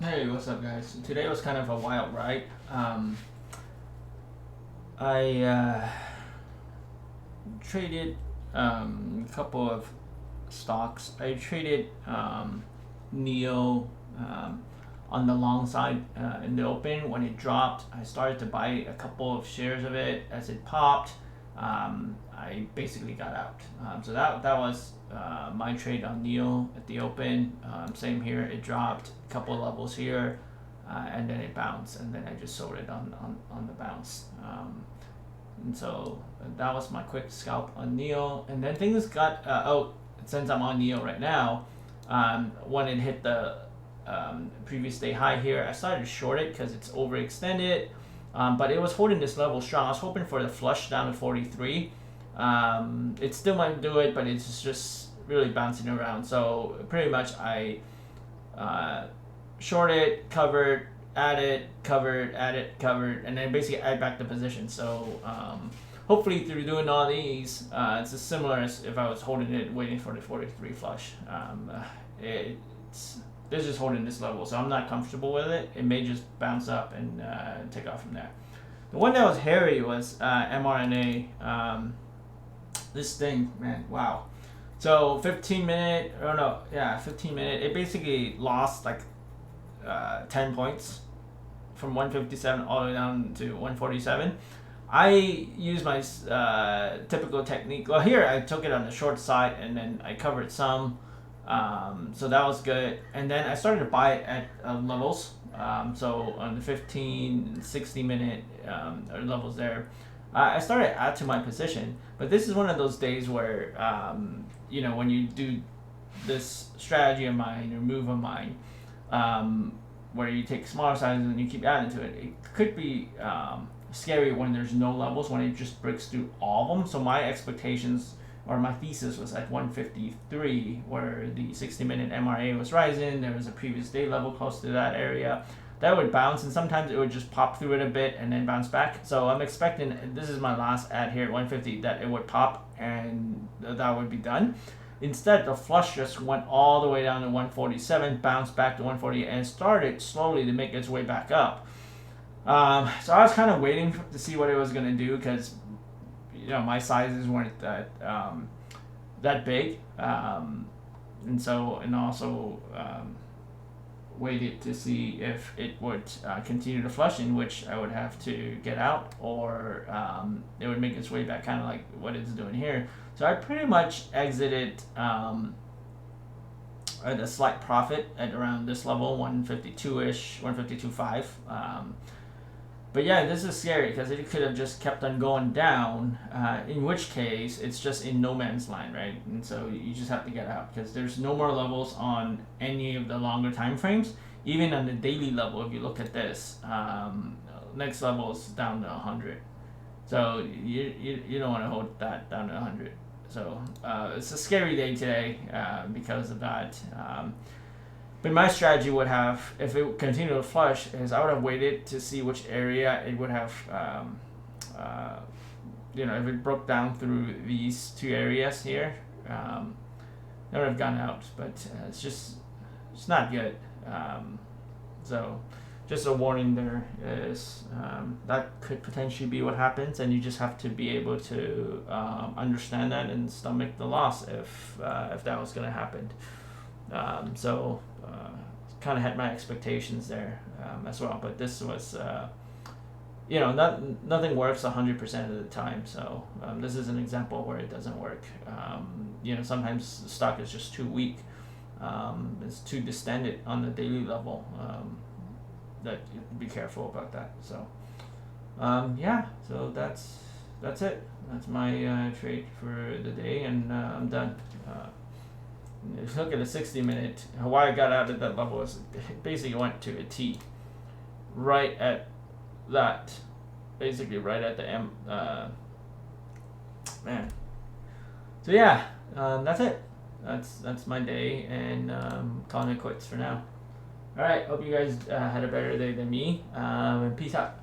Hey, what's up, guys? Today was kind of a wild ride. I traded a couple of stocks. I traded NIO on the long side in the open. When it dropped, I started to buy a couple of shares of it. As it popped, I basically got out. So that was my trade on NIO at the open. Same here. It dropped a couple of levels here, and then it bounced, and then I just sold it on the bounce. And so that was my quick scalp on NIO. And then things got since I'm on NIO right now, when it hit the previous day high here, I started to short it because it's overextended. But it was holding this level strong. I was hoping for the flush down to 43. It still might do it, but it's just really bouncing around. So pretty much I shorted, covered, added, covered, added, covered, and then basically add back the position. So hopefully through doing all these, it's as similar as if I was holding it, waiting for the 43 flush. It's just holding this level, so I'm not comfortable with it. It may just bounce up and take off from there. The one that was hairy was MRNA. This thing, man, wow. So 15 minute, 15 minute. It basically lost like 10 points from 157 all the way down to 147. I used my typical technique. Well, here I took it on the short side and then I covered some. So that was good. And then I started to buy it at levels. So on the 15, 60 minute levels there, I started to add to my position. But this is one of those days where, when you do this strategy of mine or move of mine, where you take smaller sizes and you keep adding to it, it could be scary when there's no levels, when it just breaks through all of them. So my expectations or my thesis was at 153, where the 60-minute MRA was rising. There was a previous day level close to that area. That would bounce, and sometimes it would just pop through it a bit and then bounce back. So I'm expecting, this is my last ad here at 150, that it would pop and that would be done. Instead, the flush just went all the way down to 147, bounced back to 140, and started slowly to make its way back up. So I was kind of waiting to see what it was going to do, because my sizes weren't that big, and also waited to see if it would continue to flush, in which I would have to get out, or it would make its way back, kind of like what it's doing here. So I pretty much exited at a slight profit at around this level, 152-ish, 152.5. But yeah, this is scary because it could have just kept on going down, in which case it's just in no man's land, right? And so you just have to get out, because there's no more levels on any of the longer time frames. Even on the daily level, if you look at this, next level is down to 100. So you don't want to hold that down to 100. So it's a scary day today because of that. But my strategy would have, if it continued to flush, is I would have waited to see which area it would have, if it broke down through these two areas here, I would have gone out. But it's not good. So just a warning there is that could potentially be what happens, and you just have to be able to understand that and stomach the loss if that was going to happen. Kind of had my expectations there as well, but this was nothing works 100% of the time. So this is an example where it doesn't work. Sometimes the stock is just too weak. It's too distended on the daily level. That you have to be careful about that. So so that's it. That's my trade for the day, and I'm done. If you look at the 60-minute, why I got out at that level is it basically went to a T, right at that, basically right at the M. Man. So yeah, that's it. That's my day, and calling it quits for now. All right, hope you guys had a better day than me. Peace out.